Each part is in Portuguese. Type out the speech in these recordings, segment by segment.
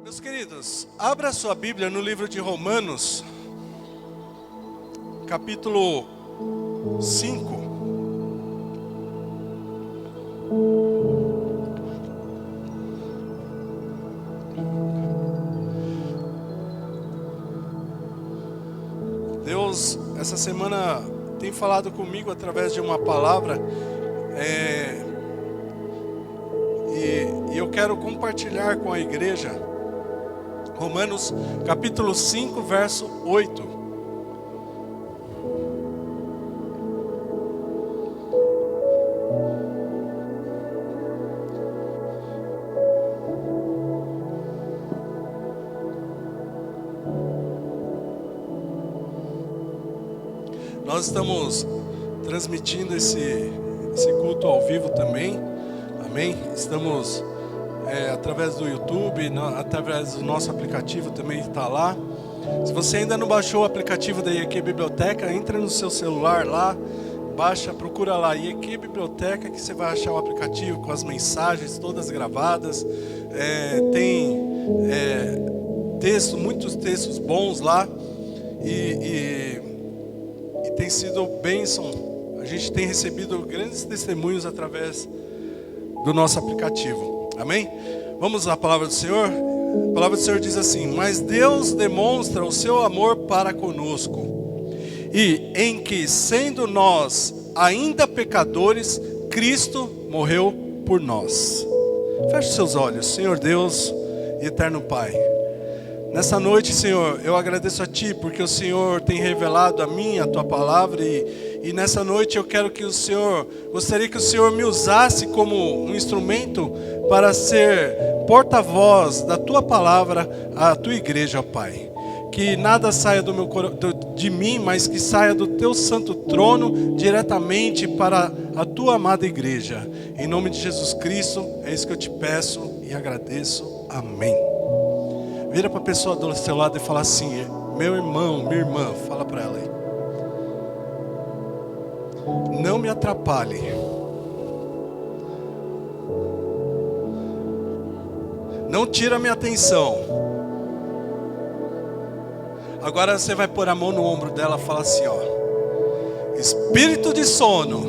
Meus queridos, abra sua Bíblia no livro de Romanos, capítulo 5. Deus, essa semana, tem falado comigo através de uma palavra, e eu quero compartilhar com a igreja. Romanos capítulo 5, verso 8. Nós estamos transmitindo esse culto ao vivo também, amém? Estamos através do YouTube, através do nosso aplicativo também está lá. Se você ainda não baixou o aplicativo da IEQ Biblioteca, entra no seu celular lá, baixa, procura lá IEQ Biblioteca, que você vai achar o aplicativo com as mensagens todas gravadas. Tem muitos textos bons lá e tem sido bênção. A gente tem recebido grandes testemunhos através do nosso aplicativo. Amém? Vamos à palavra do Senhor? A palavra do Senhor diz assim: mas Deus demonstra o seu amor para conosco, e em que, sendo nós ainda pecadores, Cristo morreu por nós. Feche seus olhos. Senhor Deus e eterno Pai, nessa noite, Senhor, eu agradeço a Ti, porque o Senhor tem revelado a mim a Tua palavra, e nessa noite eu quero que gostaria que o Senhor me usasse como um instrumento para ser porta-voz da Tua palavra à Tua igreja, ó Pai. Que nada saia de mim, mas que saia do Teu santo trono diretamente para a Tua amada igreja. Em nome de Jesus Cristo, é isso que eu te peço e agradeço. Amém. Vira para a pessoa do seu lado e fala assim: meu irmão, minha irmã, fala para ela aí. Não me atrapalhe. Não tira minha atenção. Agora você vai pôr a mão no ombro dela e fala assim, ó: espírito de sono,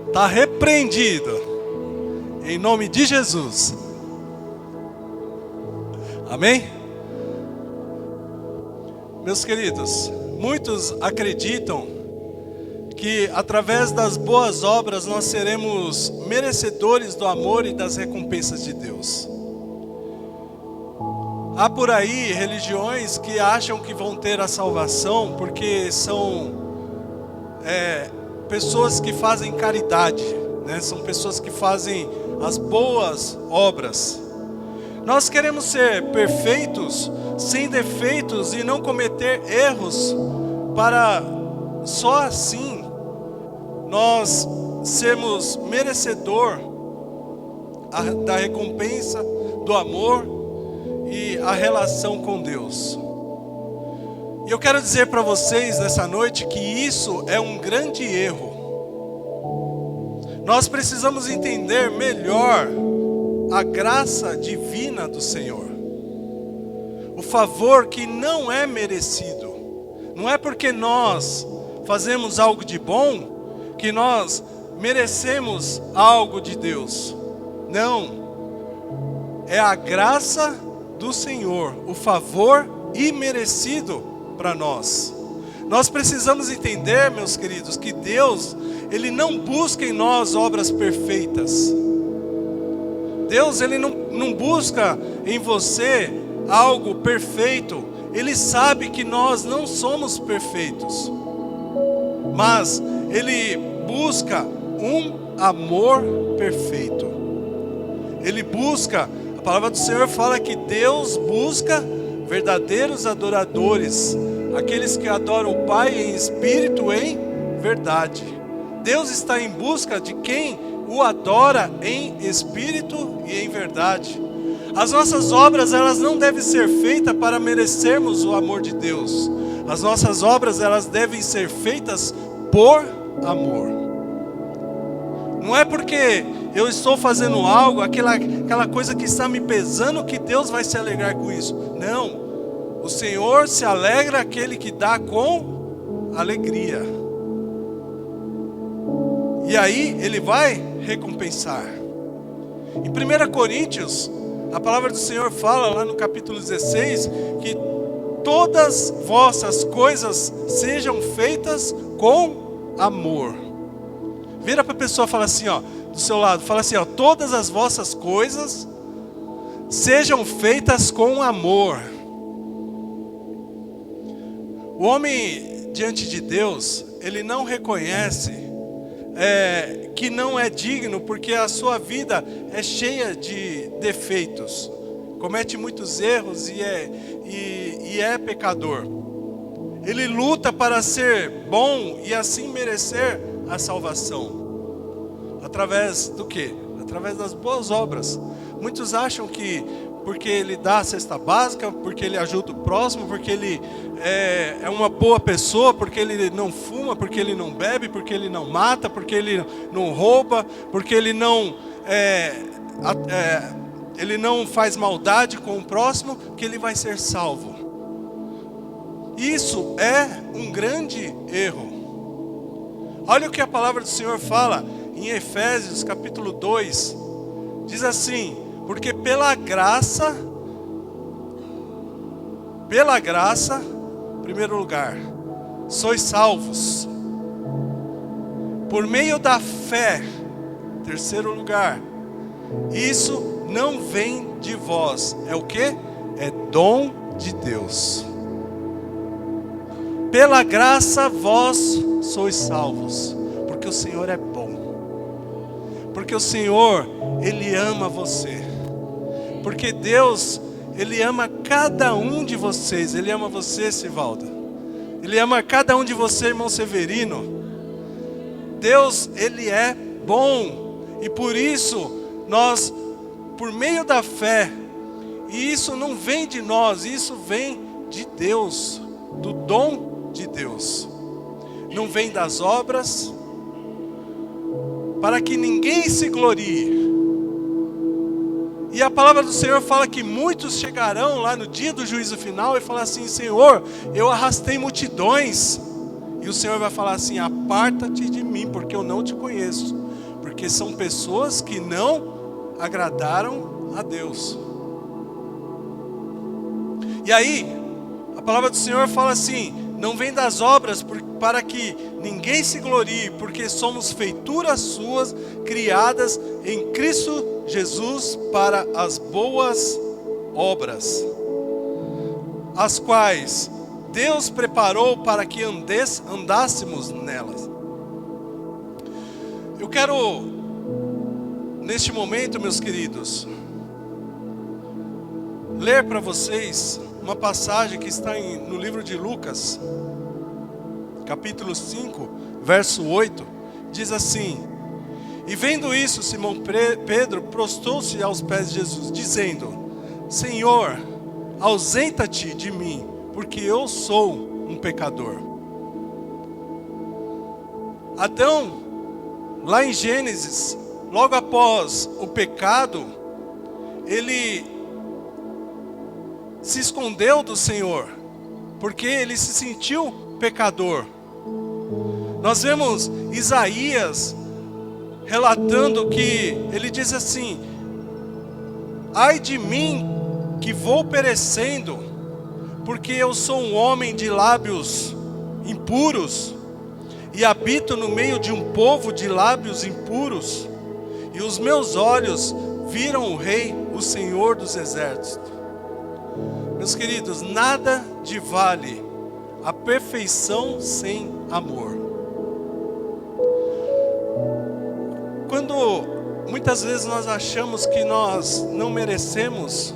está repreendido em nome de Jesus. Amém? Meus queridos, muitos acreditam que através das boas obras nós seremos merecedores do amor e das recompensas de Deus. Há por aí religiões que acham que vão ter a salvação porque são pessoas que fazem caridade, né? São pessoas que fazem as boas obras. Nós queremos ser perfeitos, sem defeitos e não cometer erros, para só assim nós sermos merecedor da recompensa, do amor e a relação com Deus. E eu quero dizer para vocês nessa noite que isso é um grande erro. Nós precisamos entender melhor a graça divina do Senhor, o favor que não é merecido. Não é porque nós fazemos algo de bom que nós merecemos algo de Deus. Não. É a graça do Senhor, o favor imerecido para nós. Nós precisamos entender, meus queridos, que Deus, Ele não busca em nós obras perfeitas. Deus, Ele não busca em você algo perfeito. Ele sabe que nós não somos perfeitos. Mas Ele busca um amor perfeito. Ele busca, a palavra do Senhor fala que Deus busca verdadeiros adoradores, aqueles que adoram o Pai em espírito e em verdade. Deus está em busca de quem o adora em espírito e em verdade. As nossas obras, elas não devem ser feitas para merecermos o amor de Deus. As nossas obras, elas devem ser feitas por amor. Não é porque eu estou fazendo algo, aquela coisa que está me pesando, que Deus vai se alegrar com isso. Não, o Senhor se alegra aquele que dá com alegria. E aí Ele vai recompensar. Em 1 Coríntios, a palavra do Senhor fala lá no capítulo 16, que todas vossas coisas sejam feitas com amor. Vira para a pessoa e fala assim, ó, do seu lado, fala assim, ó, todas as vossas coisas sejam feitas com amor. O homem diante de Deus, ele não reconhece que não é digno, porque a sua vida é cheia de defeitos, comete muitos erros e é pecador. Ele luta para ser bom e assim merecer a salvação. Através do quê? Através das boas obras. Muitos acham que porque ele dá a cesta básica, porque ele ajuda o próximo, porque ele é uma boa pessoa, porque ele não fuma, porque ele não bebe, porque ele não mata, porque ele não rouba, porque ele não faz maldade com o próximo, que ele vai ser salvo. Isso é um grande erro. Olha o que a palavra do Senhor fala em Efésios capítulo 2. Diz assim: porque pela graça, em primeiro lugar, sois salvos, por meio da fé. Em terceiro lugar, isso não vem de vós. É o que? É dom de Deus. Pela graça vós sois salvos, porque o Senhor é bom. Porque o Senhor, Ele ama você. Porque Deus, Ele ama cada um de vocês. Ele ama você, Sivalda. Ele ama cada um de vocês, irmão Severino. Deus, Ele é bom. E por isso, nós, por meio da fé, e isso não vem de nós, isso vem de Deus, do dom de Deus. Não vem das obras, para que ninguém se glorie. E a palavra do Senhor fala que muitos chegarão lá no dia do juízo final e falar assim: Senhor, eu arrastei multidões. E o Senhor vai falar assim: aparta-te de mim, porque eu não te conheço. Porque são pessoas que não agradaram a Deus. E aí, a palavra do Senhor fala assim: não vem das obras para que ninguém se glorie, porque somos feituras suas, criadas em Cristo Jesus para as boas obras, as quais Deus preparou para que andássemos nelas. Eu quero, neste momento, meus queridos, ler para vocês uma passagem que está no livro de Lucas, capítulo 5, verso 8, diz assim: e vendo isso, Simão Pedro prostrou-se aos pés de Jesus, dizendo: Senhor, ausenta-te de mim, porque eu sou um pecador. Adão, lá em Gênesis, logo após o pecado, ele se escondeu do Senhor, porque ele se sentiu pecador. Nós vemos Isaías relatando que ele diz assim: ai de mim que vou perecendo, porque eu sou um homem de lábios impuros, e habito no meio de um povo de lábios impuros, e os meus olhos viram o Rei, o Senhor dos exércitos. Meus queridos, nada de vale a perfeição sem amor. Quando muitas vezes nós achamos que nós não merecemos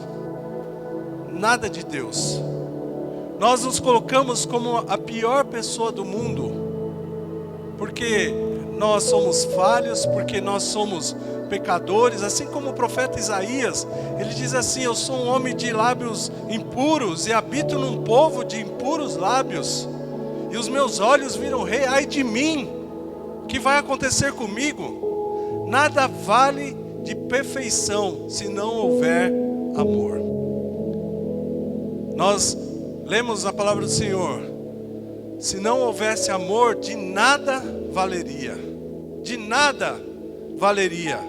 nada de Deus, nós nos colocamos como a pior pessoa do mundo, porque nós somos falhos, porque nós somos pecadores, assim como o profeta Isaías, ele diz assim: eu sou um homem de lábios impuros e habito num povo de impuros lábios, e os meus olhos viram o Rei. Ai de mim, o que vai acontecer comigo? nada vale de perfeição se não houver amor. Nós lemos a palavra do Senhor: se não houvesse amor, de nada valeria. De nada valeria.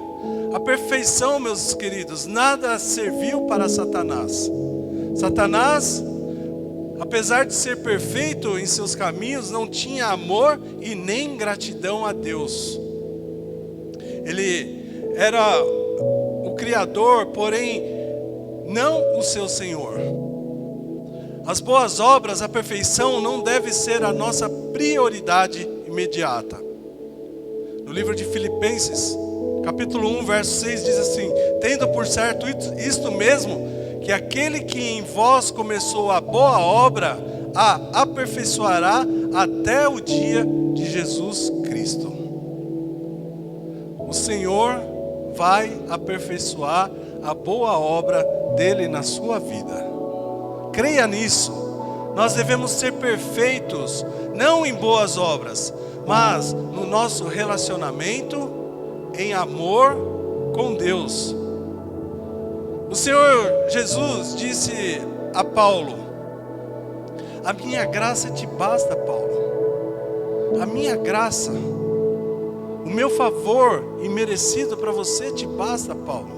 A perfeição, meus queridos, nada serviu para Satanás. Satanás, apesar de ser perfeito em seus caminhos, não tinha amor e nem gratidão a Deus. Ele era o Criador, porém não o seu Senhor. As boas obras, a perfeição não deve ser a nossa prioridade imediata. No livro de Filipenses, capítulo 1, verso 6 diz assim: tendo por certo isto mesmo, que aquele que em vós começou a boa obra, a aperfeiçoará até o dia de Jesus Cristo. O Senhor vai aperfeiçoar a boa obra dele na sua vida. Creia nisso. Nós devemos ser perfeitos, não em boas obras, mas no nosso relacionamento em amor com Deus. O Senhor Jesus disse a Paulo: a minha graça te basta, Paulo. A minha graça, o meu favor imerecido para você te basta, Paulo.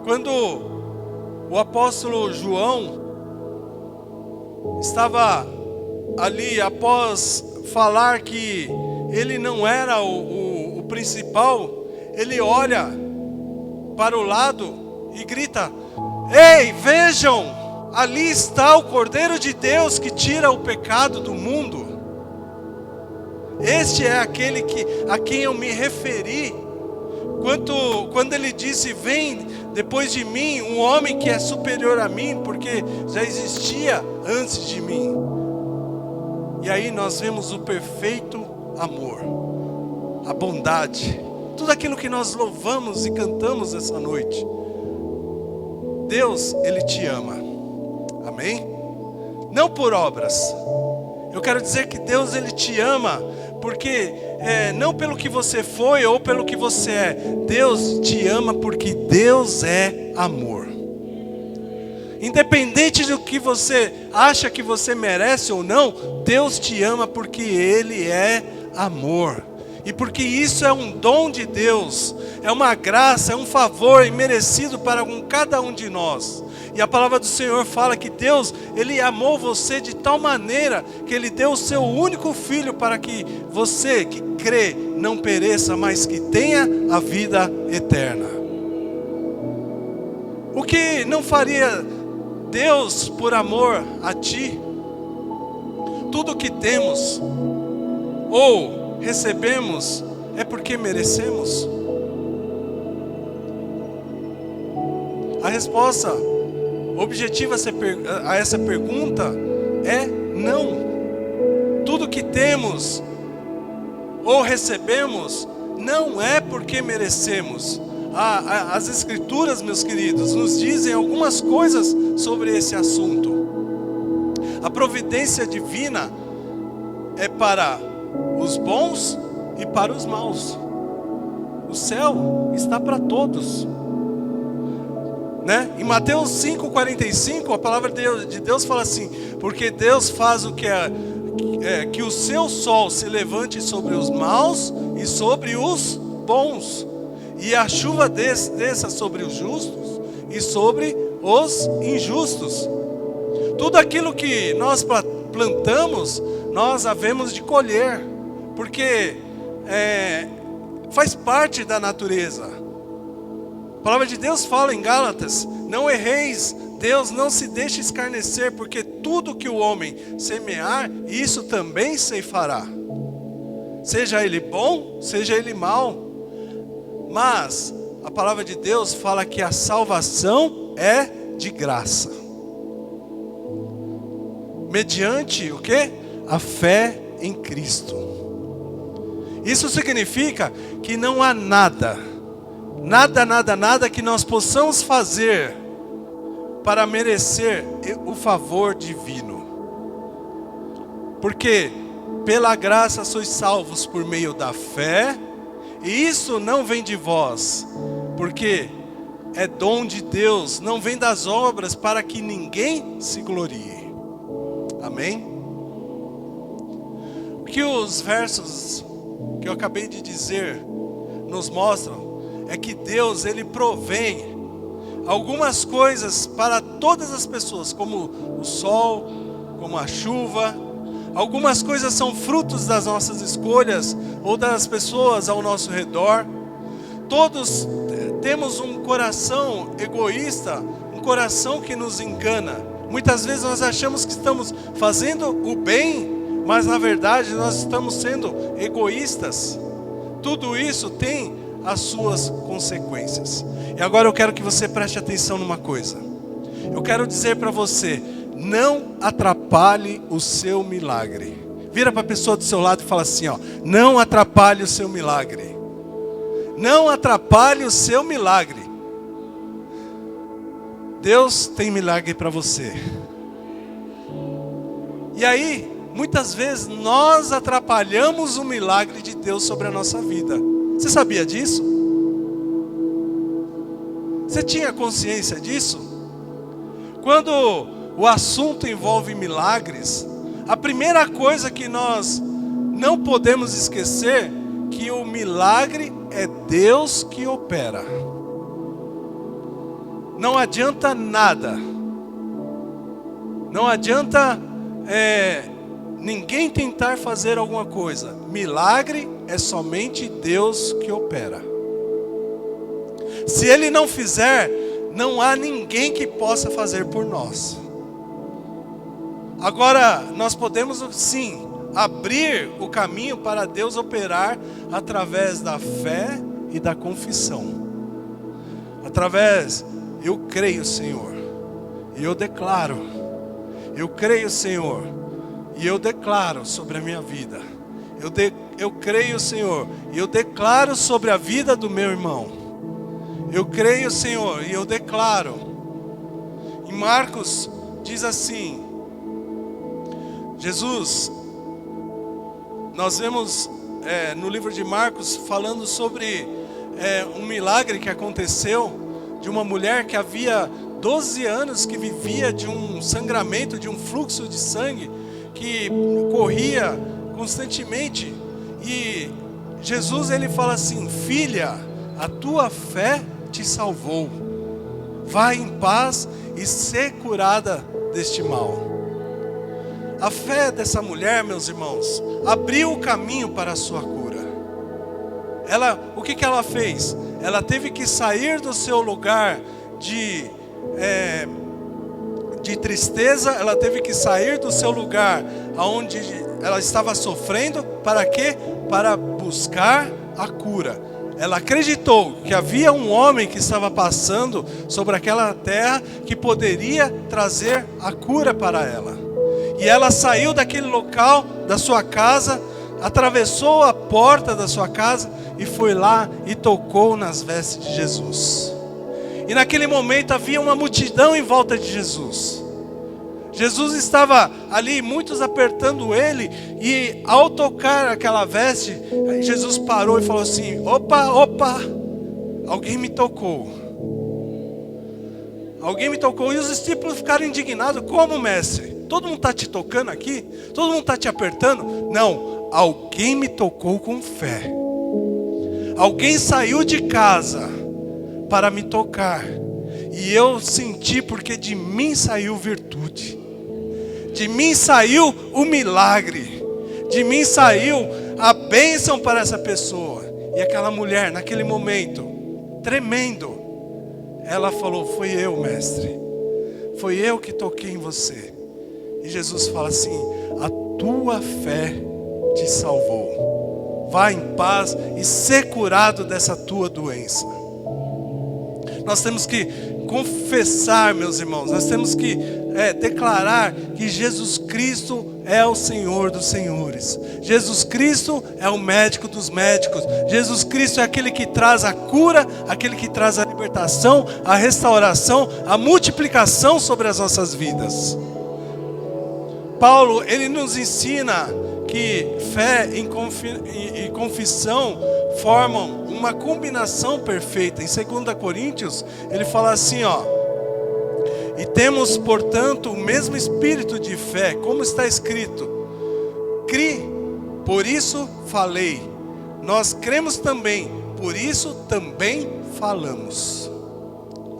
Quando o apóstolo João estava ali, após falar que ele não era o principal, ele olha para o lado e grita: ei, vejam, ali está o Cordeiro de Deus que tira o pecado do mundo. Este é aquele a quem eu me referi quando ele disse: vem depois de mim um homem que é superior a mim, porque já existia antes de mim. E aí nós vemos o perfeito amor, a bondade, tudo aquilo que nós louvamos e cantamos essa noite. Deus, Ele te ama, amém? Não por obras. Eu quero dizer que Deus, Ele te ama porque não pelo que você foi ou pelo que você é. Deus te ama porque Deus é amor. Independente do que você acha que você merece ou não, Deus te ama porque Ele é amor. E porque isso é um dom de Deus, é uma graça, é um favor imerecido para com cada um de nós. E a palavra do Senhor fala que Deus, Ele amou você de tal maneira que Ele deu o seu único filho para que você que crê não pereça, mas que tenha a vida eterna. O que não faria Deus por amor a ti? Tudo que temos ou recebemos é porque merecemos? A resposta objetiva a essa pergunta é não. Tudo que temos ou recebemos não é porque merecemos. As Escrituras, meus queridos, nos dizem algumas coisas sobre esse assunto. A providência divina é para os bons e para os maus. O céu está para todos, né? Em Mateus 5,45, a palavra de Deus fala assim: porque Deus faz o que o seu sol se levante sobre os maus e sobre os bons, e a chuva desça sobre os justos e sobre os injustos. Tudo aquilo que nós plantamos, nós havemos de colher, porque faz parte da natureza. A palavra de Deus fala em Gálatas: não erreis, Deus não se deixa escarnecer, porque tudo que o homem semear, isso também ceifará. Seja ele bom, seja ele mau. Mas a palavra de Deus fala que a salvação é de graça. Mediante o quê? A fé em Cristo. Isso significa que não há nada que nós possamos fazer para merecer o favor divino. Porque pela graça sois salvos por meio da fé, E isso não vem de vós, porque é dom de Deus, não vem das obras, para que ninguém se glorie. Amém? O que os versos que eu acabei de dizer nos mostram é que Deus, Ele provém algumas coisas para todas as pessoas, como o sol, como a chuva. Algumas coisas são frutos das nossas escolhas ou das pessoas ao nosso redor. Todos temos um coração egoísta, um coração que nos engana. Muitas vezes nós achamos que estamos fazendo o bem, mas na verdade nós estamos sendo egoístas. Tudo isso tem as suas consequências. E agora eu quero que você preste atenção numa coisa. Eu quero dizer para você: não atrapalhe o seu milagre. Vira para a pessoa do seu lado e fala assim, ó: não atrapalhe o seu milagre. Não atrapalhe o seu milagre. Deus tem milagre para você. E aí, muitas vezes nós atrapalhamos o milagre de Deus sobre a nossa vida. Você sabia disso? Você tinha consciência disso? Quando o assunto envolve milagres, a primeira coisa que nós não podemos esquecer, que o milagre é Deus que opera. Não adianta nada. Não adianta ninguém tentar fazer alguma coisa. Milagre é somente Deus que opera. Se Ele não fizer, não há ninguém que possa fazer por nós. Agora, nós podemos sim abrir o caminho para Deus operar através da fé e da confissão. Através, eu creio, Senhor, e eu declaro. Eu creio, Senhor, e eu declaro sobre a minha vida. Eu creio, Senhor, e eu declaro sobre a vida do meu irmão. Eu creio, Senhor, e eu declaro. Em Marcos diz assim, Jesus, nós vemos no livro de Marcos falando sobre um milagre que aconteceu de uma mulher que havia 12 anos que vivia de um sangramento, de um fluxo de sangue que corria constantemente. E Jesus, ele fala assim: filha, a tua fé te salvou. Vai em paz e ser curada deste mal. A fé dessa mulher, meus irmãos, abriu o caminho para a sua cura. O que ela fez? Ela teve que sair do seu lugar de tristeza, ela teve que sair do seu lugar onde ela estava sofrendo. Para quê? Para buscar a cura. Ela acreditou que havia um homem que estava passando sobre aquela terra que poderia trazer a cura para ela. E ela saiu daquele local, da sua casa, atravessou a porta da sua casa e foi lá e tocou nas vestes de Jesus. E naquele momento havia uma multidão em volta de Jesus. Jesus estava ali, muitos apertando ele, e ao tocar aquela veste, Jesus parou e falou assim: opa, alguém me tocou. Alguém me tocou. E os discípulos ficaram indignados: como, mestre? Todo mundo está te tocando aqui? Todo mundo está te apertando? Não, alguém me tocou com fé. Alguém saiu de casa para me tocar. E eu senti, porque de mim saiu virtude. De mim saiu o milagre. De mim saiu a bênção para essa pessoa. E aquela mulher, naquele momento, tremendo, ela falou: foi eu, mestre. Foi eu que toquei em você. E Jesus fala assim: a tua fé te salvou. Vá em paz e ser curado dessa tua doença. Nós temos que confessar, meus irmãos, nós temos que declarar que Jesus Cristo é o Senhor dos senhores. Jesus Cristo é o médico dos médicos. Jesus Cristo é aquele que traz a cura, aquele que traz a libertação, a restauração, a multiplicação sobre as nossas vidas. Paulo, ele nos ensina que fé e confissão formam uma combinação perfeita. Em 2 Coríntios, ele fala assim, ó: e temos, portanto, o mesmo espírito de fé, como está escrito: cri, por isso falei. Nós cremos também, por isso também falamos.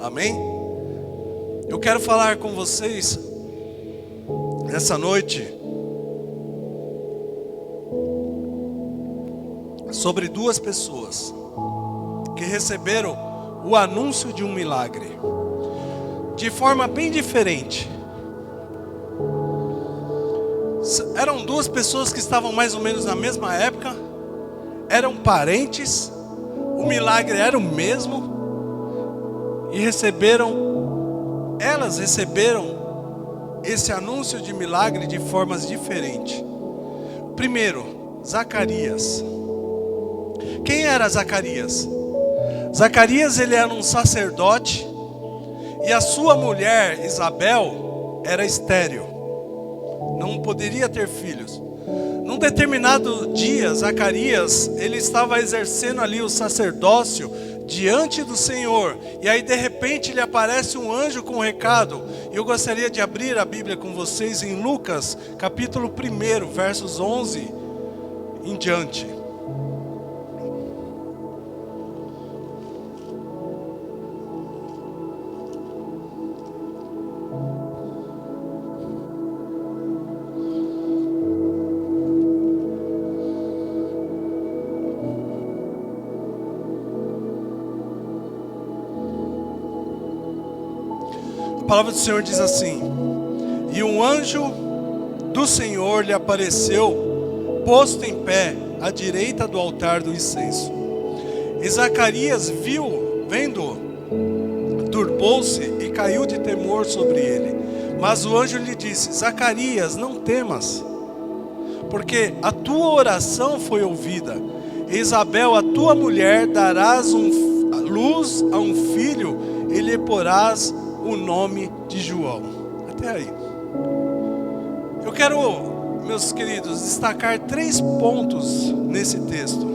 Amém? Eu quero falar com vocês nessa noite sobre duas pessoas que receberam o anúncio de um milagre de forma bem diferente. Eram duas pessoas que estavam mais ou menos na mesma época, eram parentes, o milagre era o mesmo, e elas receberam esse anúncio de milagre de formas diferentes. Primeiro, Zacarias. Quem era Zacarias? Zacarias, ele era um sacerdote, e a sua mulher, Isabel, era estéril, não poderia ter filhos. Num determinado dia, Zacarias, ele estava exercendo ali o sacerdócio diante do Senhor, e aí de repente lhe aparece um anjo com um recado. E eu gostaria de abrir a Bíblia com vocês em Lucas, capítulo 1, versos 11 em diante. A palavra do Senhor diz assim: e um anjo do Senhor lhe apareceu, posto em pé à direita do altar do incenso. E Zacarias vendo, turbou-se e caiu de temor sobre ele. Mas o anjo lhe disse: Zacarias, não temas, porque a tua oração foi ouvida. E Isabel, a tua mulher, darás luz a um filho, e lhe porás o nome de João. Até aí. Eu quero, meus queridos, destacar 3 pontos nesse texto.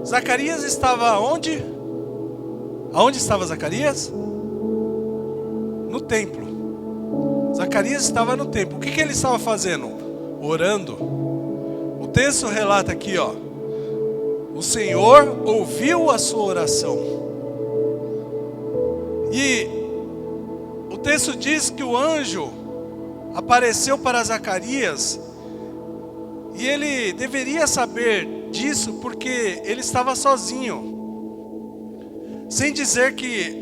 Zacarias estava onde? Aonde estava Zacarias? No templo. Zacarias estava no templo. O que ele estava fazendo? Orando. O texto relata aqui, ó: o Senhor ouviu a sua oração. E o texto diz que o anjo apareceu para Zacarias, e ele deveria saber disso porque ele estava sozinho, sem dizer que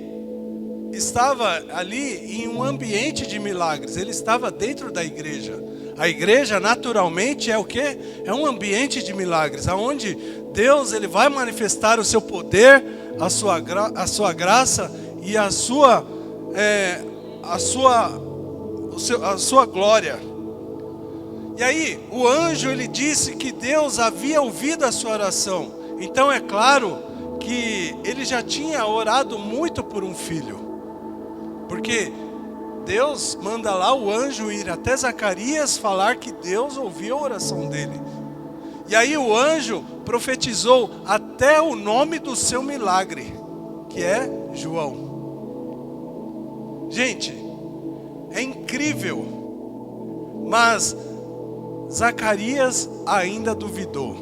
estava ali em um ambiente de milagres. Ele estava dentro da igreja. A igreja naturalmente é o quê? É um ambiente de milagres, onde Deus ele vai manifestar o seu poder, a sua graça e a sua glória. E aí o anjo ele disse que Deus havia ouvido a sua oração. Então é claro que ele já tinha orado muito por um filho, porque Deus manda lá o anjo ir até Zacarias falar que Deus ouviu a oração dele. E aí o anjo profetizou até o nome do seu milagre, que é João. Gente, é incrível, mas Zacarias ainda duvidou.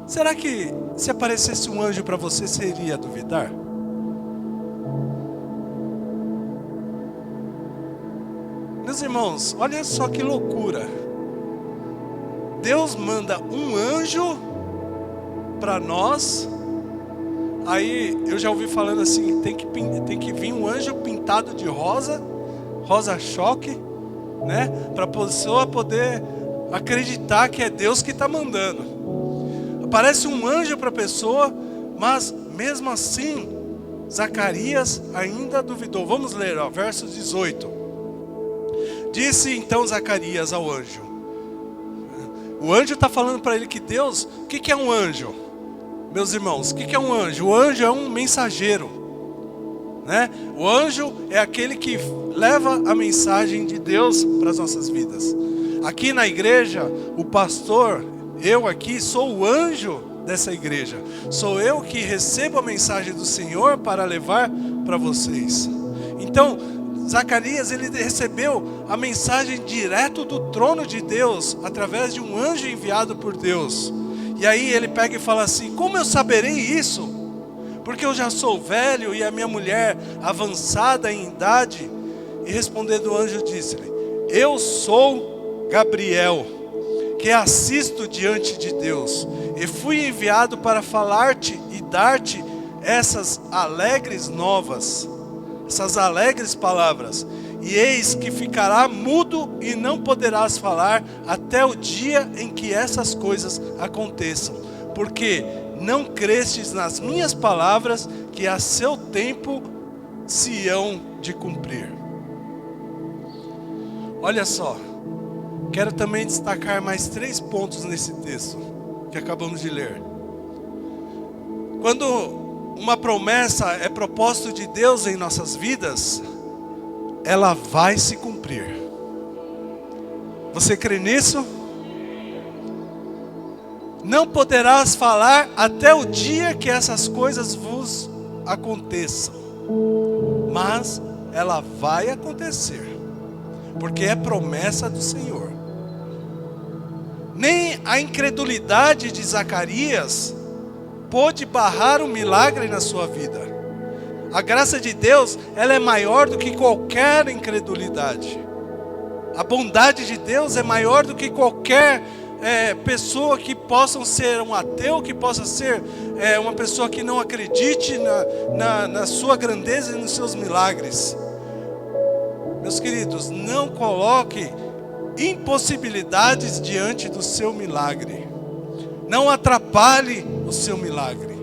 Será que se aparecesse um anjo para você, você iria duvidar? Meus irmãos, olha só que loucura. Deus manda um anjo para nós. Aí eu já ouvi falando assim, tem que vir um anjo pintado de rosa choque, né? Para a pessoa poder acreditar que é Deus que está mandando. Aparece um anjo para a pessoa, mas mesmo assim, Zacarias ainda duvidou. Vamos ler, ó, verso 18. Disse então Zacarias ao anjo. O anjo está falando para ele que Deus... O que é um anjo? Meus irmãos, o que é um anjo? O anjo é um mensageiro, né? O anjo é aquele que leva a mensagem de Deus para as nossas vidas. Aqui na igreja, o pastor, eu aqui sou o anjo dessa igreja. Sou eu que recebo a mensagem do Senhor para levar para vocês. Então, Zacarias, ele recebeu a mensagem direto do trono de Deus, através de um anjo enviado por Deus. E aí ele pega e fala assim: como eu saberei isso? Porque eu já sou velho e a minha mulher avançada em idade. E respondendo o anjo disse-lhe: eu sou Gabriel, que assisto diante de Deus, e fui enviado para falar-te e dar-te essas alegres novas, essas alegres palavras. E eis que ficará mudo e não poderás falar até o dia em que essas coisas aconteçam, porque não crestes nas minhas palavras, que a seu tempo se hão de cumprir. Olha só, quero também destacar mais 3 pontos nesse texto que acabamos de ler. Quando uma promessa é propósito de Deus em nossas vidas, ela vai se cumprir. Você crê nisso? Não poderás falar até o dia que essas coisas vos aconteçam, mas ela vai acontecer, porque é promessa do Senhor. Nem a incredulidade de Zacarias pôde barrar um milagre na sua vida. A graça de Deus, ela é maior do que qualquer incredulidade. A bondade de Deus é maior do que qualquer pessoa que possa ser um ateu, que possa ser uma pessoa que não acredite na sua grandeza e nos seus milagres. Meus queridos, não coloque impossibilidades diante do seu milagre. Não atrapalhe o seu milagre.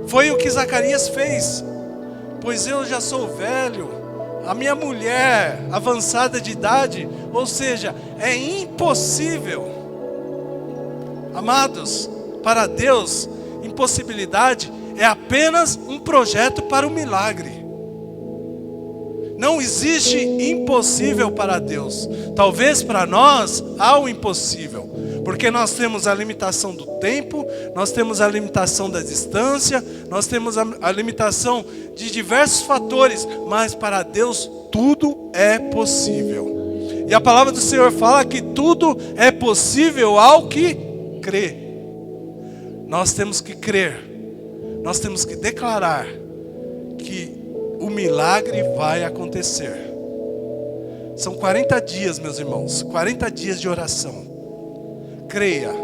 Foi o que Zacarias fez. Pois eu já sou velho, a minha mulher avançada de idade, ou seja, é impossível. Amados, para Deus, impossibilidade é apenas um projeto para o milagre. Não existe impossível para Deus. Talvez para nós há o impossível, porque nós temos a limitação do tempo, nós temos a limitação da distância, nós temos a limitação de diversos fatores, mas para Deus tudo é possível. E a palavra do Senhor fala que tudo é possível ao que crê. Nós temos que crer, nós temos que declarar que o milagre vai acontecer. São 40 dias, meus irmãos, 40 dias de oração. Creia,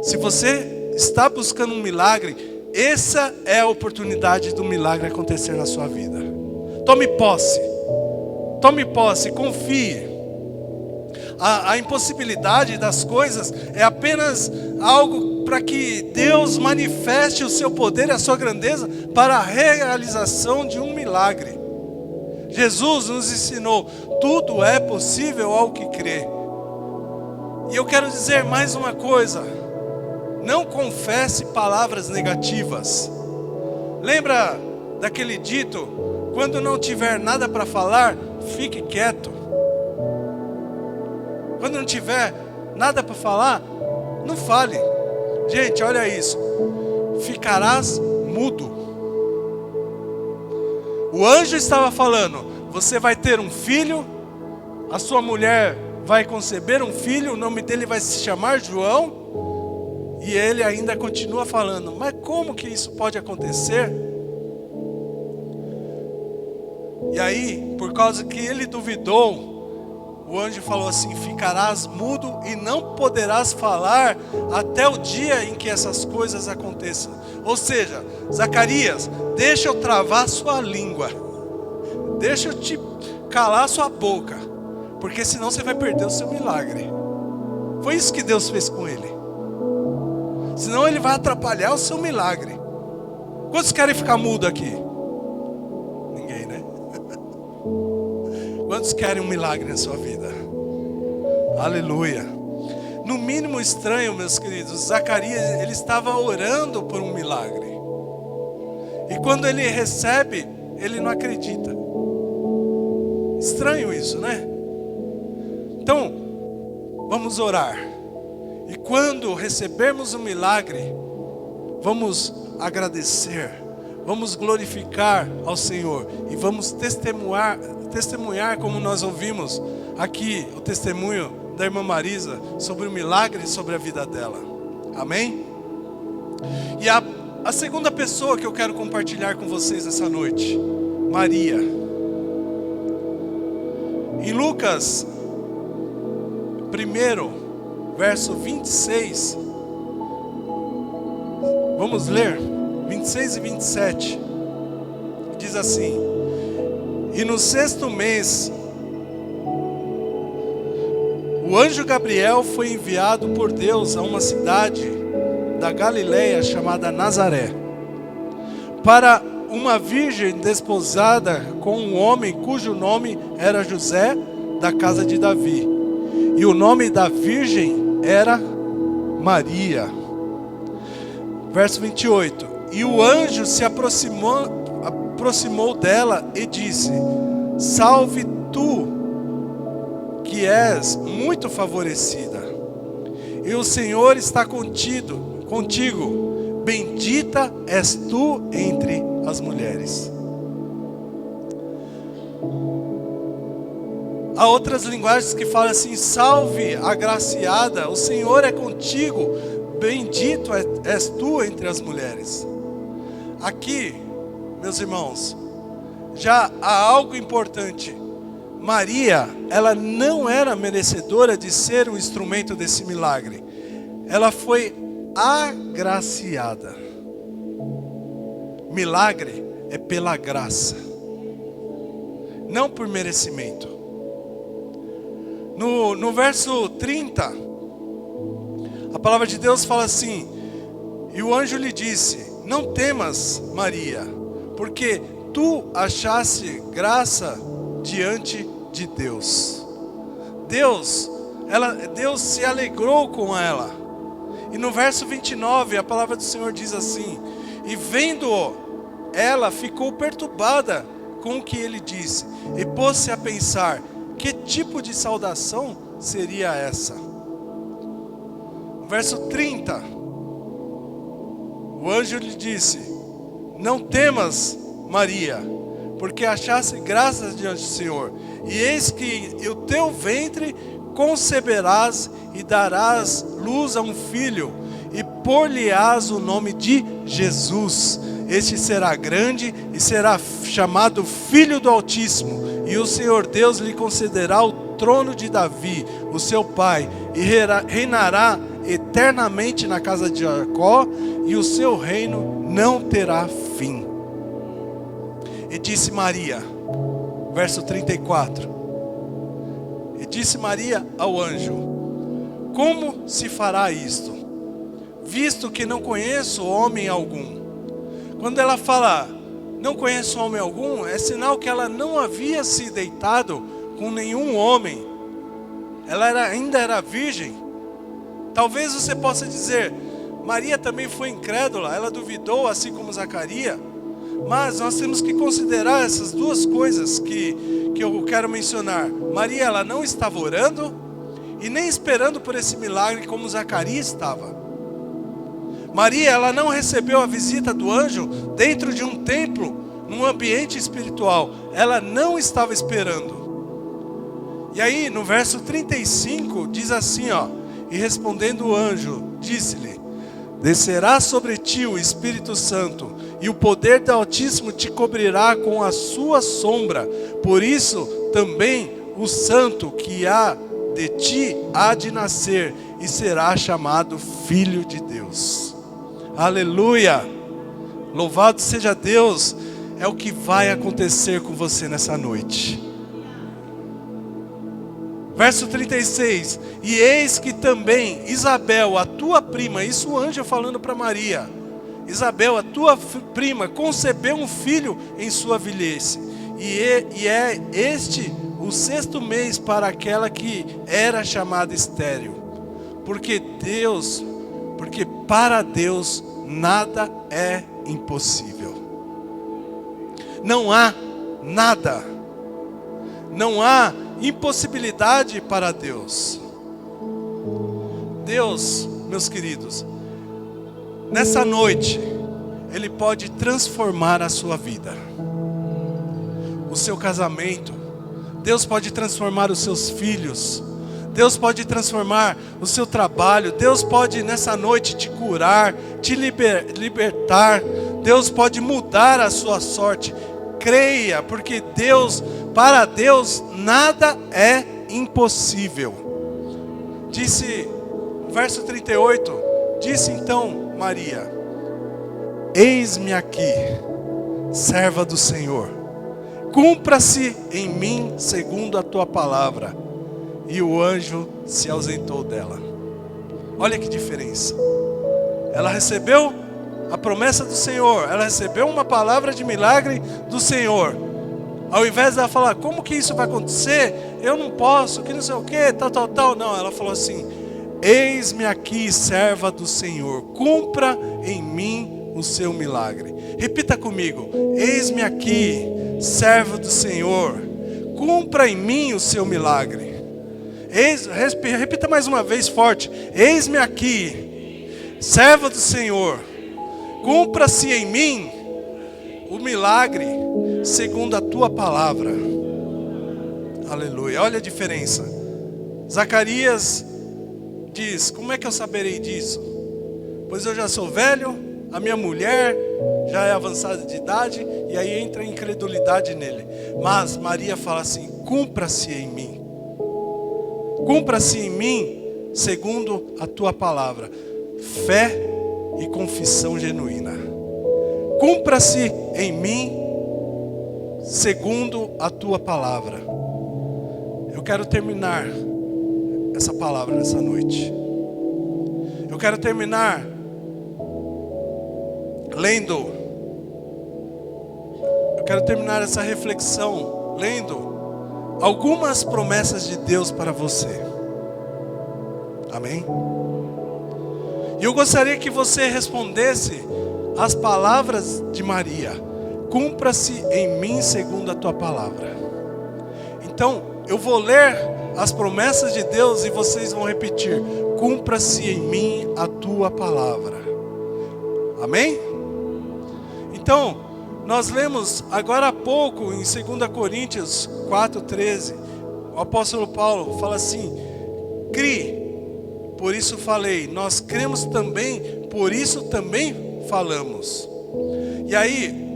se você está buscando um milagre, essa é a oportunidade do milagre acontecer na sua vida. Tome posse, confie. A impossibilidade das coisas é apenas algo para que Deus manifeste o seu poder e a sua grandeza para a realização de um milagre. Jesus nos ensinou: tudo é possível ao que crê. E eu quero dizer mais uma coisa: não confesse palavras negativas. Lembra daquele dito: quando não tiver nada para falar, fique quieto. Quando não tiver nada para falar, não fale. Gente, olha isso: ficarás mudo. O anjo estava falando: você vai ter um filho, a sua mulher vai conceber um filho, o nome dele vai se chamar João. E ele ainda continua falando: mas como que isso pode acontecer? E aí, por causa que ele duvidou, o anjo falou assim: ficarás mudo e não poderás falar até o dia em que essas coisas aconteçam. Ou seja, Zacarias, deixa eu travar sua língua, deixa eu te calar sua boca, porque senão você vai perder o seu milagre. Foi isso que Deus fez com ele. Senão ele vai atrapalhar o seu milagre. Quantos querem ficar mudo aqui? Ninguém, né? Quantos querem um milagre na sua vida? Aleluia. No mínimo estranho, meus queridos, Zacarias, ele estava orando por um milagre. E quando ele recebe, ele não acredita. Estranho isso, né? Então, Vamos orar. E quando recebermos o milagre, vamos agradecer, vamos glorificar ao Senhor e vamos testemunhar como nós ouvimos aqui o testemunho da irmã Marisa sobre o milagre e sobre a vida dela. Amém? E a segunda pessoa que eu quero compartilhar com vocês essa noite, Maria. Em Lucas 1, verso 26, vamos ler 26 e 27, diz assim: e no 6º mês, o anjo Gabriel foi enviado por Deus a uma cidade da Galileia chamada Nazaré, para uma virgem desposada com um homem cujo nome era José, da casa de Davi, e o nome da virgem era Maria. Verso 28, e o anjo se aproximou dela e disse: salve tu, que és muito favorecida, e o Senhor está contigo, bendita és tu entre as mulheres. Há outras linguagens que falam assim: salve agraciada, o Senhor é contigo, bendito és tu entre as mulheres. Aqui, meus irmãos, já há algo importante. Maria, ela não era merecedora de ser um instrumento desse milagre. Ela foi agraciada. Milagre é pela graça, não por merecimento. No verso 30, a palavra de Deus fala assim: e o anjo lhe disse: não temas, Maria, porque tu achaste graça diante de Deus. Deus se alegrou com ela. E no verso 29, a palavra do Senhor diz assim: e vendo-o, ela ficou perturbada com o que ele disse, e pôs-se a pensar: que tipo de saudação seria essa? Verso 30, o anjo lhe disse: não temas, Maria, porque achaste graça diante do Senhor, e eis que o teu ventre conceberás e darás luz a um filho, e por-lhe-ás o nome de Jesus. Este será grande e será chamado Filho do Altíssimo, e o Senhor Deus lhe concederá o trono de Davi, o seu pai, e reinará eternamente na casa de Jacó, e o seu reino não terá fim. E disse Maria, verso 34, e disse Maria ao anjo: como se fará isto, visto que não conheço homem algum? Quando ela fala não conheço homem algum, é sinal que ela não havia se deitado com nenhum homem. Ela ainda era virgem. Talvez você possa dizer: Maria também foi incrédula, ela duvidou assim como Zacarias. Mas nós temos que considerar essas duas coisas que eu quero mencionar. Maria, ela não estava orando e nem esperando por esse milagre como Zacarias estava. Maria, ela não recebeu a visita do anjo dentro de um templo, num ambiente espiritual. Ela não estava esperando. E aí, no verso 35, diz assim, ó: e respondendo o anjo, disse-lhe: descerá sobre ti o Espírito Santo, e o poder do Altíssimo te cobrirá com a sua sombra. Por isso, também o santo que há de ti há de nascer, e será chamado Filho de Deus. Aleluia! Louvado seja Deus! É o que vai acontecer com você nessa noite. Verso 36, e eis que também Isabel, a tua prima, isso o anjo falando para Maria: Isabel, a tua prima, concebeu um filho em sua velhice, e é este o 6º mês para aquela que era chamada estéril, porque para Deus nada é impossível. Não há nada, não há impossibilidade para Deus. Deus, meus queridos, nessa noite, Ele pode transformar a sua vida, o seu casamento. Deus pode transformar os seus filhos. Deus pode transformar o seu trabalho. Deus pode nessa noite te curar, te libertar. Deus pode mudar a sua sorte. Creia, porque para Deus nada é impossível. Disse, verso 38, disse então Maria: eis-me aqui, serva do Senhor. Cumpra-se em mim segundo a tua palavra. E o anjo se ausentou dela. Olha que diferença. Ela recebeu a promessa do Senhor. Ela recebeu uma palavra de milagre do Senhor. Ao invés de ela falar, como que isso vai acontecer? Eu não posso, que não sei o que, tal. Não, ela falou assim: eis-me aqui, serva do Senhor. Cumpra em mim o seu milagre. Repita comigo: eis-me aqui, servo do Senhor, cumpra em mim o seu milagre. Repita mais uma vez forte: eis-me aqui, servo do Senhor, cumpra-se em mim o milagre segundo a tua palavra. Aleluia. Olha a diferença. Zacarias diz: como é que eu saberei disso? Pois eu já sou velho, a minha mulher já é avançada de idade, e aí entra a incredulidade nele. Mas Maria fala assim: cumpra-se em mim. Cumpra-se em mim segundo a tua palavra. Fé e confissão genuína. Cumpra-se em mim segundo a tua palavra. Eu quero terminar essa palavra nessa noite. Eu quero terminar lendo. Eu quero terminar essa reflexão lendo algumas promessas de Deus para você. Amém? E eu gostaria que você respondesse as palavras de Maria: cumpra-se em mim segundo a tua palavra. Então, eu vou ler as promessas de Deus e vocês vão repetir: cumpra-se em mim a tua palavra. Amém? Então, nós lemos agora há pouco em 2 Coríntios 4,13, o apóstolo Paulo fala assim: crie, por isso falei, nós cremos também, por isso também falamos. E aí,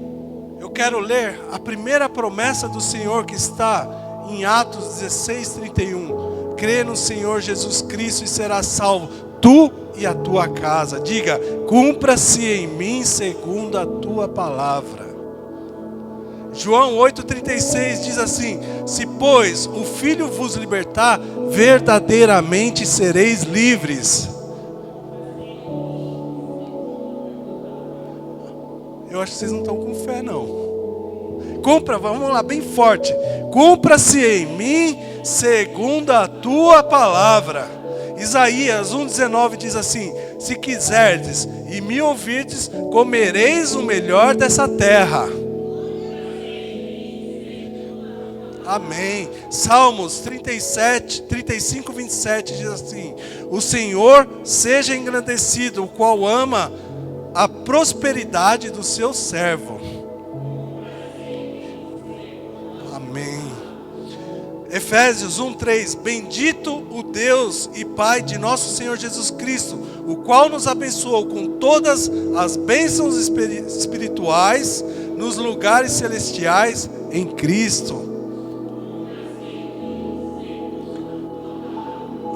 eu quero ler a primeira promessa do Senhor que está em Atos 16:31. Crê no Senhor Jesus Cristo e serás salvo, tu e a tua casa. Diga: cumpra-se em mim segundo a tua palavra. João 8,36 diz assim: se pois o Filho vos libertar, verdadeiramente sereis livres. Eu acho que vocês não estão com fé, não. Vamos lá, bem forte. Cumpra-se em mim segundo a tua palavra. Isaías 1,19 diz assim: se quiserdes e me ouvirdes, comereis o melhor dessa terra. Amém. Salmos 35, 27 diz assim: o Senhor seja engrandecido, o qual ama a prosperidade do seu servo. Amém. Efésios 1:3: bendito o Deus e Pai de nosso Senhor Jesus Cristo, o qual nos abençoou com todas as bênçãos espirituais nos lugares celestiais em Cristo.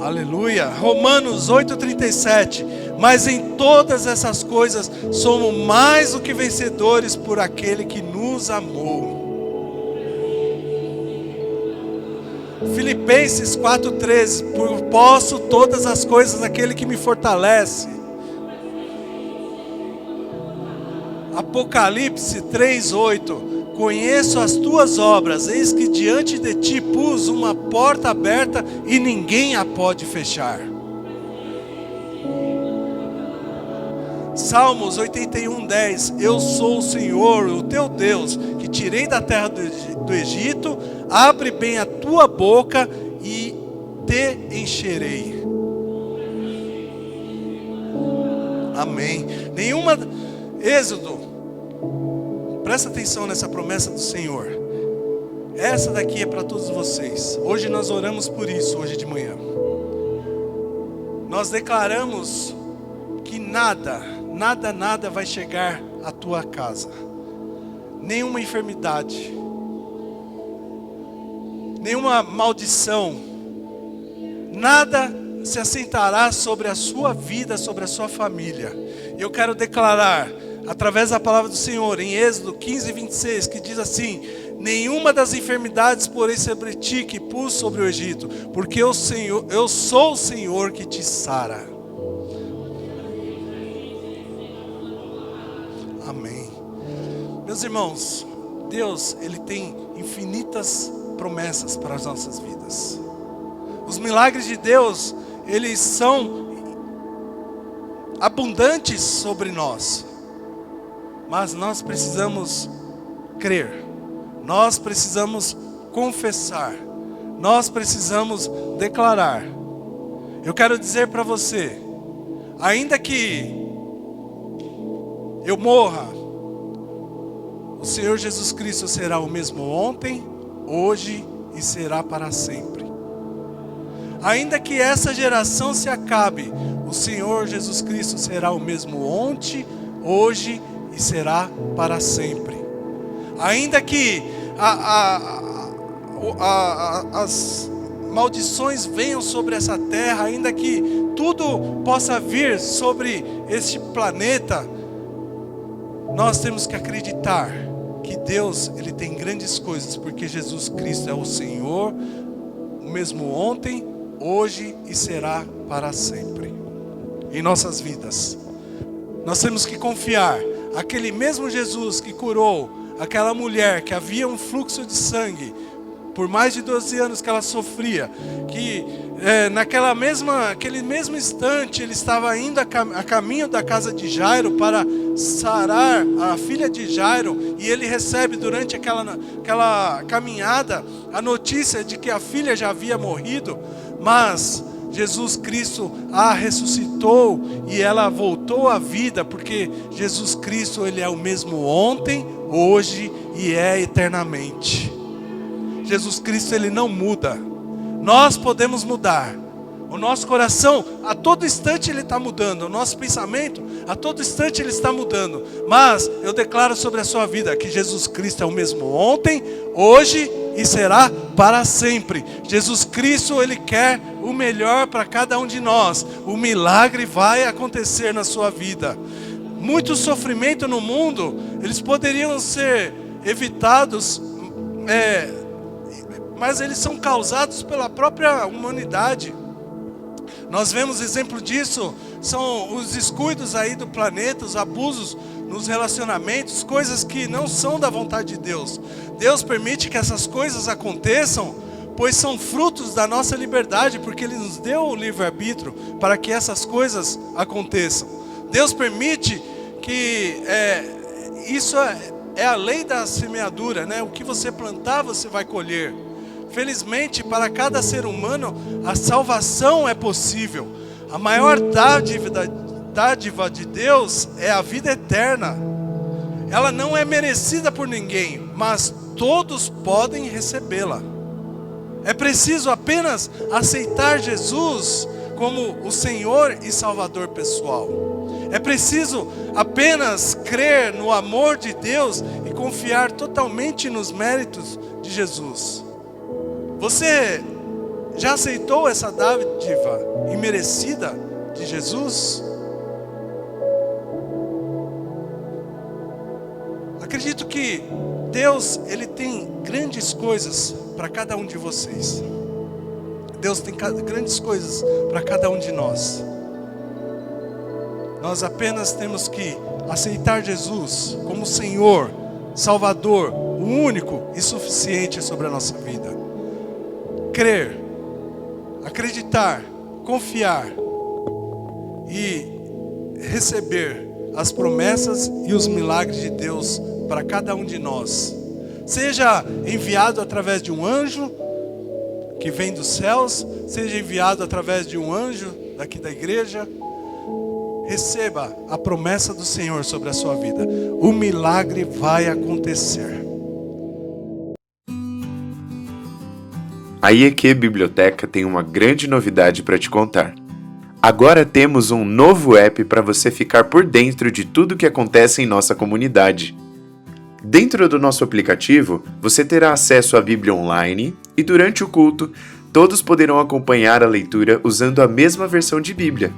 Aleluia. Romanos 8,37: mas em todas essas coisas somos mais do que vencedores por aquele que nos amou. Filipenses 4,13: por posso todas as coisas naquele que me fortalece. Apocalipse 3,8: conheço as tuas obras, eis que diante de ti pus uma porta aberta e ninguém a pode fechar. Salmos 81:10: eu sou o Senhor, o teu Deus, que tirei da terra do Egito, abre bem a tua boca e te encherei. Amém. Êxodo, presta atenção nessa promessa do Senhor. Essa daqui é para todos vocês. Hoje nós oramos por isso, hoje de manhã. Nós declaramos que nada vai chegar à tua casa. Nenhuma enfermidade, nenhuma maldição, nada se assentará sobre a sua vida, sobre a sua família. Eu quero declarar, através da palavra do Senhor, em Êxodo 15, 26, que diz assim: nenhuma das enfermidades porém sobre ti que pus sobre o Egito, porque eu sou o Senhor que te sara. Amém. Meus irmãos, Deus, Ele tem infinitas promessas para as nossas vidas. Os milagres de Deus, eles são abundantes sobre nós. Mas nós precisamos crer. Nós precisamos confessar. Nós precisamos declarar. Eu quero dizer para você, ainda que eu morra, o Senhor Jesus Cristo será o mesmo ontem, hoje e será para sempre. Ainda que essa geração se acabe, o Senhor Jesus Cristo será o mesmo ontem, hoje e será para sempre. Ainda que as maldições venham sobre essa terra, ainda que tudo possa vir sobre este planeta, nós temos que acreditar que Deus, Ele tem grandes coisas, porque Jesus Cristo é o Senhor, o mesmo ontem, hoje e será para sempre. Em nossas vidas, nós temos que confiar. Aquele mesmo Jesus que curou aquela mulher que havia um fluxo de sangue por mais de 12 anos que ela sofria, que naquele mesmo instante ele estava indo a caminho da casa de Jairo para sarar a filha de Jairo, e ele recebe durante aquela caminhada a notícia de que a filha já havia morrido, mas Jesus Cristo a ressuscitou e ela voltou à vida, porque Jesus Cristo, Ele é o mesmo ontem, hoje e é eternamente. Jesus Cristo, Ele não muda. Nós podemos mudar. O nosso coração, a todo instante ele está mudando. O nosso pensamento, a todo instante ele está mudando. Mas eu declaro sobre a sua vida que Jesus Cristo é o mesmo ontem, hoje e será para sempre. Jesus Cristo, Ele quer o melhor para cada um de nós. O milagre vai acontecer na sua vida. Muito sofrimento no mundo, eles poderiam ser evitados, mas eles são causados pela própria humanidade. Nós vemos exemplo disso, são os descuidos aí do planeta, os abusos nos relacionamentos, coisas que não são da vontade de Deus. Deus permite que essas coisas aconteçam, pois são frutos da nossa liberdade, porque Ele nos deu o livre-arbítrio para que essas coisas aconteçam. Deus permite que isso é a lei da semeadura, né? O que você plantar, você vai colher. Felizmente, para cada ser humano, a salvação é possível. A maior dádiva de Deus é a vida eterna. Ela não é merecida por ninguém, mas todos podem recebê-la. É preciso apenas aceitar Jesus como o Senhor e Salvador pessoal. É preciso apenas crer no amor de Deus e confiar totalmente nos méritos de Jesus. Você já aceitou essa dádiva imerecida de Jesus? Acredito que Deus, Ele tem grandes coisas para cada um de vocês. Deus tem grandes coisas para cada um de nós. Nós apenas temos que aceitar Jesus como Senhor, Salvador, o único e suficiente sobre a nossa vida. Crer, acreditar, confiar e receber as promessas e os milagres de Deus para cada um de nós. Seja enviado através de um anjo que vem dos céus, seja enviado através de um anjo daqui da igreja. receba a promessa do Senhor sobre a sua vida. O milagre vai acontecer. A IEQ Biblioteca tem uma grande novidade para te contar. Agora temos um novo app para você ficar por dentro de tudo que acontece em nossa comunidade. Dentro do nosso aplicativo, você terá acesso à Bíblia online e durante o culto, todos poderão acompanhar a leitura usando a mesma versão de Bíblia.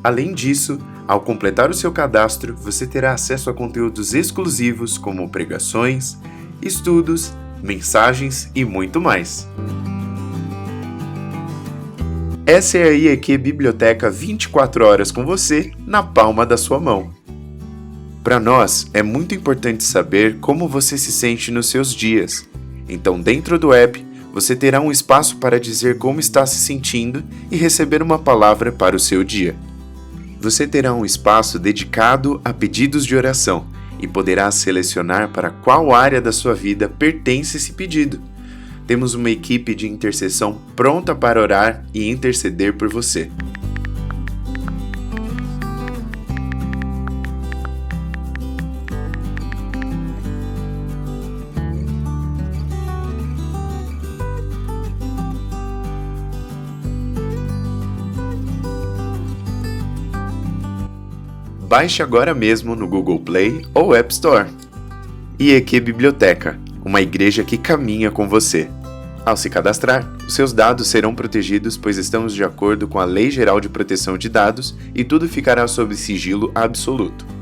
Além disso, ao completar o seu cadastro, você terá acesso a conteúdos exclusivos como pregações, estudos, mensagens e muito mais. Essa é a IEQ Biblioteca 24 horas com você, na palma da sua mão. Para nós, é muito importante saber como você se sente nos seus dias. Então, dentro do app, você terá um espaço para dizer como está se sentindo e receber uma palavra para o seu dia. Você terá um espaço dedicado a pedidos de oração e poderá selecionar para qual área da sua vida pertence esse pedido. Temos uma equipe de intercessão pronta para orar e interceder por você. Baixe agora mesmo no Google Play ou App Store. IEQ Biblioteca, uma igreja que caminha com você. Ao se cadastrar, os seus dados serão protegidos, pois estamos de acordo com a Lei Geral de Proteção de Dados e tudo ficará sob sigilo absoluto.